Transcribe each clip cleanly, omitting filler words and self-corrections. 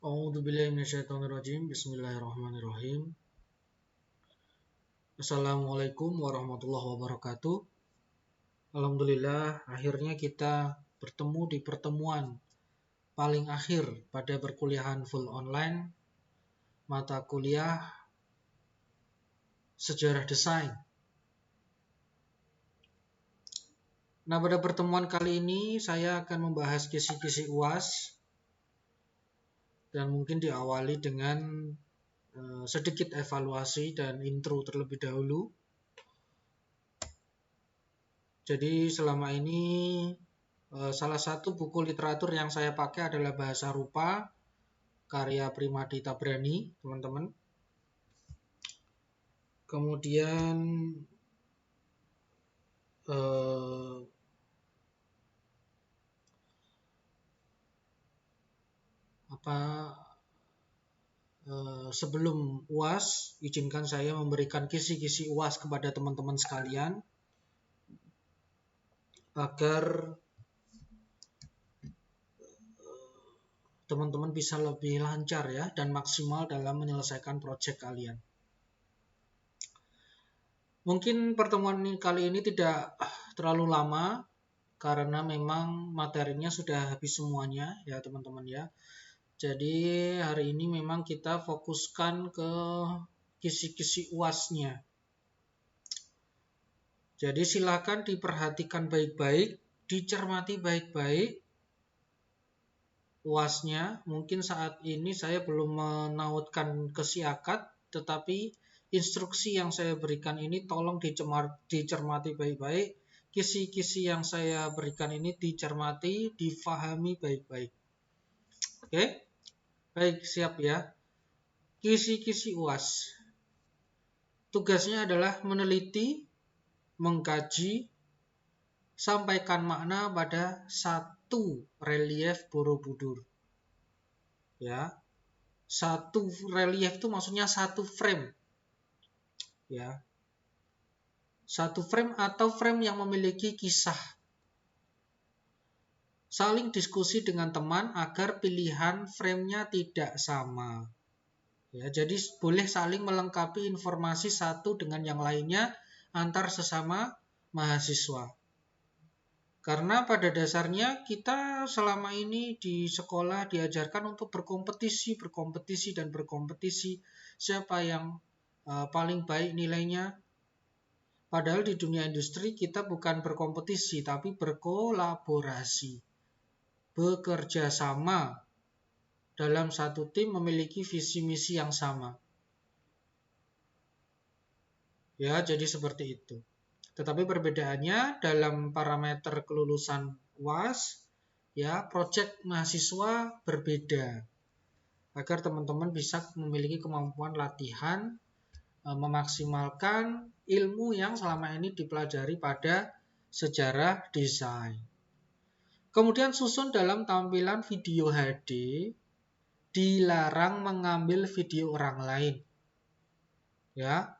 A'udzubillahi minasyaitonirrajim. Bismillahirrahmanirrahim. Assalamualaikum warahmatullahi wabarakatuh. Alhamdulillah, akhirnya kita bertemu di pertemuan paling akhir pada perkuliahan full online mata kuliah Sejarah Desain. Nah, pada pertemuan kali ini saya akan membahas kisi-kisi UAS dan mungkin diawali dengan sedikit evaluasi dan intro terlebih dahulu. Jadi selama ini salah satu buku literatur yang saya pakai adalah Bahasa Rupa karya Primadi Tabrani, teman-teman. Kemudian sebelum UAS, izinkan saya memberikan kisi-kisi UAS kepada teman-teman sekalian agar teman-teman bisa lebih lancar ya dan maksimal dalam menyelesaikan proyek kalian. Mungkin pertemuan kali ini tidak terlalu lama karena memang materinya sudah habis semuanya ya teman-teman ya. Jadi hari ini memang kita fokuskan ke kisi-kisi UAS-nya. Jadi silakan diperhatikan baik-baik, dicermati baik-baik UAS-nya. Mungkin saat ini saya belum menautkan ke siakat, tetapi instruksi yang saya berikan ini tolong dicermati baik-baik. Kisi-kisi yang saya berikan ini dicermati, difahami baik-baik. Oke? Baik, siap ya. Kisi-kisi UAS. Tugasnya adalah meneliti, mengkaji, sampaikan makna pada satu relief Borobudur. Ya. Satu relief itu maksudnya satu frame. Ya. Satu frame atau frame yang memiliki kisah. Saling diskusi dengan teman agar pilihan frame-nya tidak sama. Ya, jadi boleh saling melengkapi informasi satu dengan yang lainnya antar sesama mahasiswa. Karena pada dasarnya kita selama ini di sekolah diajarkan untuk berkompetisi dan berkompetisi. Siapa yang paling baik nilainya? Padahal di dunia industri kita bukan berkompetisi tapi berkolaborasi. Bekerja sama dalam satu tim memiliki visi misi yang sama. Ya, jadi seperti itu. Tetapi perbedaannya dalam parameter kelulusan UAS, ya, proyek mahasiswa berbeda. Agar teman-teman bisa memiliki kemampuan latihan, memaksimalkan ilmu yang selama ini dipelajari pada sejarah desain. Kemudian susun dalam tampilan video HD, dilarang mengambil video orang lain. Ya,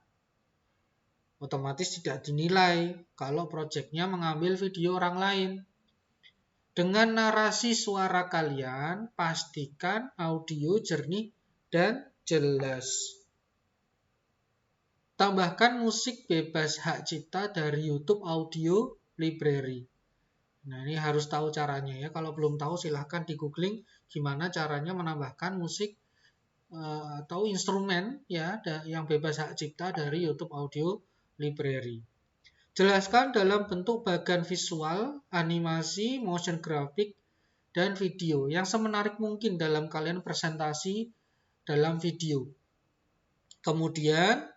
otomatis tidak dinilai kalau proyeknya mengambil video orang lain. Dengan narasi suara kalian, pastikan audio jernih dan jelas. Tambahkan musik bebas hak cipta dari YouTube Audio Library. Nah, ini harus tahu caranya ya. Kalau belum tahu silahkan di googling gimana caranya menambahkan musik atau instrumen ya yang bebas hak cipta dari YouTube Audio Library. Jelaskan dalam bentuk bagan visual, animasi, motion graphic, dan video yang semenarik mungkin dalam kalian presentasi dalam video. Kemudian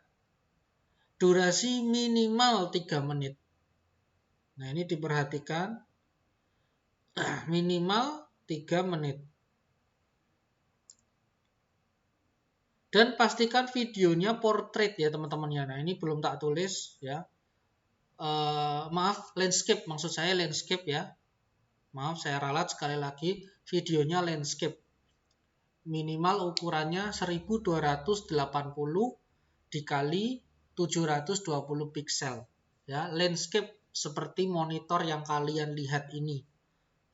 durasi minimal 3 menit. Nah, ini diperhatikan minimal 3 menit. Dan pastikan videonya portrait ya teman-teman ya. Nah, ini belum tak tulis ya. Maaf, landscape, maksud saya landscape ya. Maaf, saya ralat sekali lagi, videonya landscape. Minimal ukurannya 1280 dikali 720 pixel. Ya, landscape seperti monitor yang kalian lihat ini.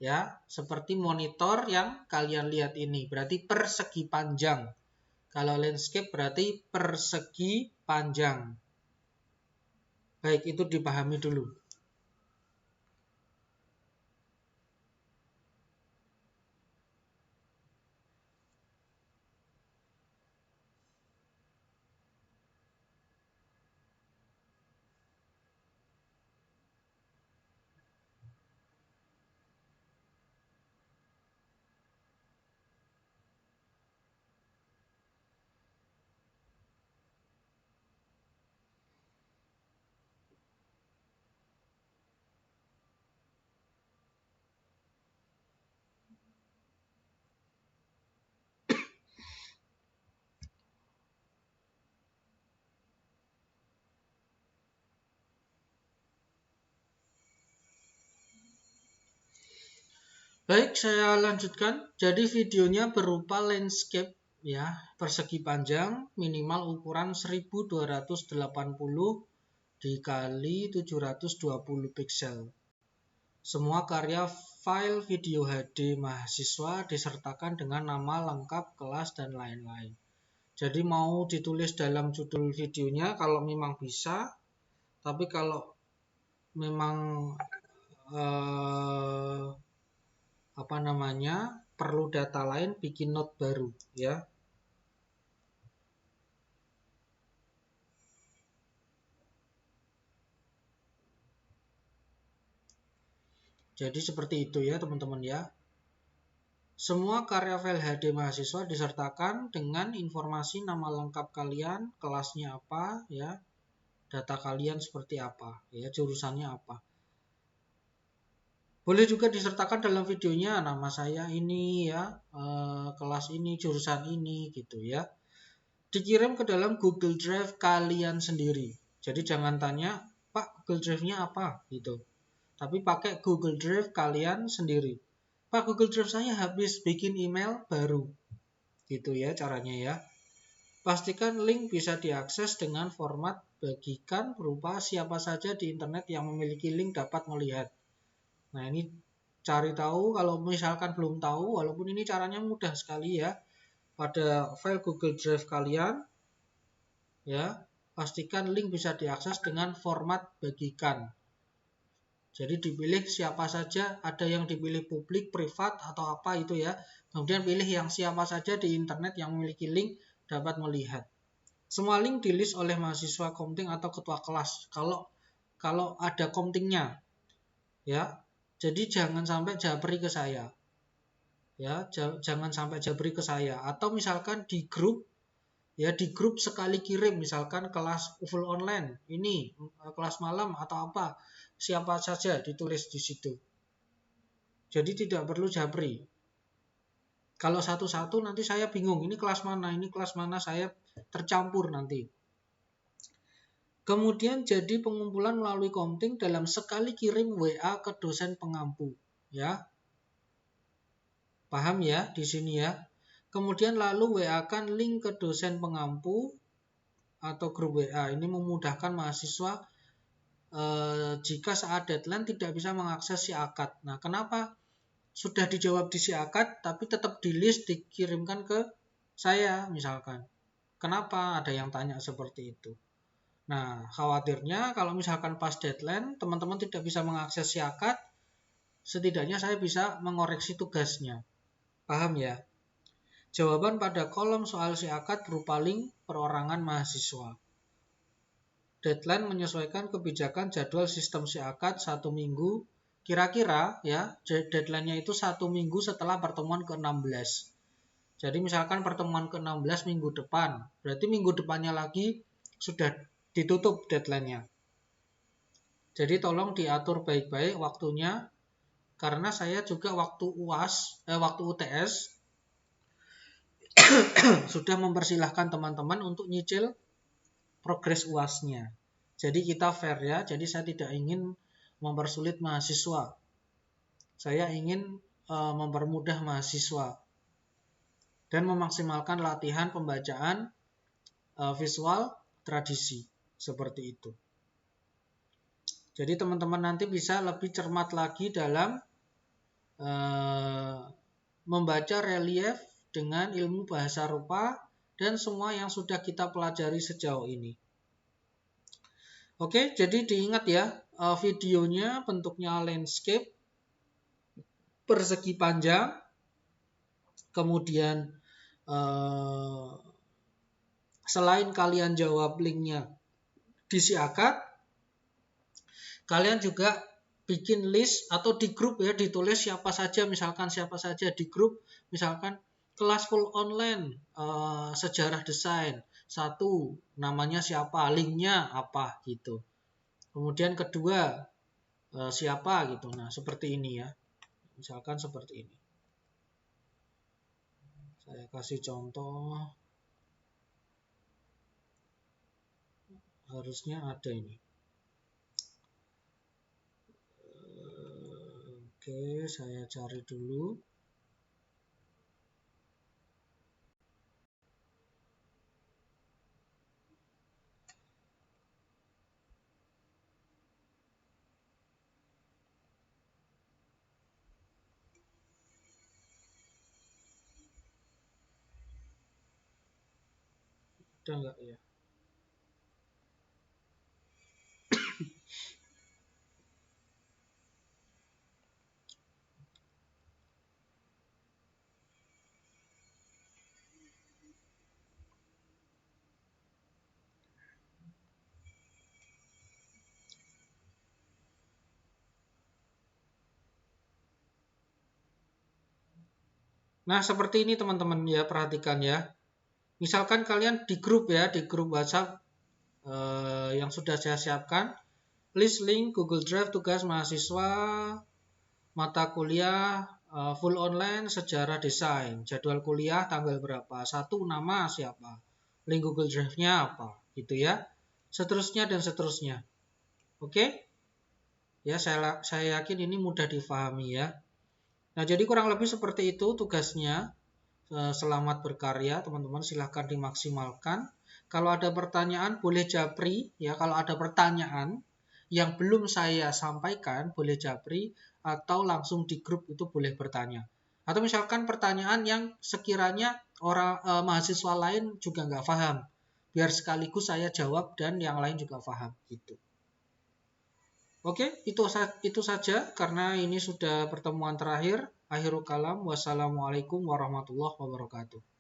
Ya, seperti monitor yang kalian lihat ini, berarti persegi panjang. Kalau landscape berarti persegi panjang. Baik, itu dipahami dulu. Baik, saya lanjutkan. Jadi videonya berupa landscape ya, persegi panjang minimal ukuran 1280 dikali 720 pixel. Semua karya file video HD mahasiswa disertakan dengan nama lengkap, kelas, dan lain-lain. Jadi mau ditulis dalam judul videonya kalau memang bisa, tapi kalau memang perlu data lain, bikin note baru ya. Jadi seperti itu ya teman-teman ya. Semua karya file HD mahasiswa disertakan dengan informasi nama lengkap kalian, kelasnya apa ya, data kalian seperti apa ya, jurusannya apa. Boleh juga disertakan dalam videonya nama saya ini ya, kelas ini, jurusan ini gitu ya. Dikirim ke dalam Google Drive kalian sendiri. Jadi jangan tanya, Pak, Google Drive-nya apa gitu. Tapi pakai Google Drive kalian sendiri. Pak, Google Drive saya habis, bikin email baru. Gitu ya caranya ya. Pastikan link bisa diakses dengan format bagikan berupa siapa saja di internet yang memiliki link dapat melihat. Nah, ini cari tahu kalau misalkan belum tahu, walaupun ini caranya mudah sekali ya. Pada file Google Drive kalian, ya, pastikan link bisa diakses dengan format bagikan. Jadi dipilih siapa saja, ada yang dipilih publik, privat, atau apa itu ya. Kemudian pilih yang siapa saja di internet yang memiliki link dapat melihat. Semua link di-list oleh mahasiswa komting atau ketua kelas. Kalau ada komtingnya, ya. Jadi jangan sampai japri ke saya. Ya, jangan sampai jabri ke saya. Atau misalkan di grup, ya di grup sekali kirim, misalkan kelas full online, ini kelas malam atau apa, siapa saja ditulis di situ. Jadi tidak perlu jabri. Kalau satu-satu nanti saya bingung, ini kelas mana, saya tercampur nanti. Kemudian jadi pengumpulan melalui komting dalam sekali kirim WA ke dosen pengampu, ya. Paham ya di sini ya. Kemudian lalu WA-kan link ke dosen pengampu atau grup WA. Ini memudahkan mahasiswa jika saat deadline tidak bisa mengakses si akad. Nah, kenapa sudah dijawab di si akad tapi tetap di list dikirimkan ke saya misalkan? Kenapa ada yang tanya seperti itu? Nah, khawatirnya kalau misalkan pas deadline teman-teman tidak bisa mengakses si akad, setidaknya saya bisa mengoreksi tugasnya. Paham ya? Jawaban pada kolom soal si akad berupa link perorangan mahasiswa. Deadline menyesuaikan kebijakan jadwal sistem si akad 1 minggu. Kira-kira ya, deadline-nya itu 1 minggu setelah pertemuan ke-16. Jadi misalkan pertemuan ke-16 minggu depan, berarti minggu depannya lagi sudah ditutup deadline-nya. Jadi tolong diatur baik-baik waktunya, karena saya juga waktu UTS sudah mempersilahkan teman-teman untuk nyicil progres UAS-nya. Jadi kita fair ya, jadi saya tidak ingin mempersulit mahasiswa. Saya ingin mempermudah mahasiswa dan memaksimalkan latihan pembacaan visual tradisi seperti itu. Jadi teman-teman nanti bisa lebih cermat lagi dalam membaca relief dengan ilmu bahasa rupa dan semua yang sudah kita pelajari sejauh ini. Oke, jadi diingat ya, videonya bentuknya landscape, persegi panjang, kemudian selain kalian jawab linknya diisi akad, kalian juga bikin list atau di grup ya, ditulis siapa saja, misalkan siapa saja di grup, misalkan kelas full online sejarah desain, satu namanya siapa, linknya apa gitu. Kemudian kedua siapa gitu. Nah seperti ini ya, misalkan seperti ini. Saya kasih contoh, harusnya ada ini. Oke, saya cari dulu. Ada nggak ya? Nah, seperti ini teman-teman ya, perhatikan ya. Misalkan kalian di grup ya, di grup WhatsApp yang sudah saya siapkan, list link Google Drive tugas mahasiswa, mata kuliah full online sejarah desain, jadwal kuliah tanggal berapa, satu nama siapa, link Google Drive-nya apa, gitu ya. Seterusnya dan seterusnya. Oke? Ya, saya yakin ini mudah difahami ya. Nah, jadi kurang lebih seperti itu tugasnya. Selamat berkarya, teman-teman. Silahkan dimaksimalkan. Kalau ada pertanyaan, boleh japri. Ya, kalau ada pertanyaan yang belum saya sampaikan, boleh japri. Atau langsung di grup itu boleh bertanya. Atau misalkan pertanyaan yang sekiranya orang mahasiswa lain juga nggak paham. Biar sekaligus saya jawab dan yang lain juga paham. Gitu. Oke, itu saja karena ini sudah pertemuan terakhir. Akhirul kalam, wassalamualaikum warahmatullahi wabarakatuh.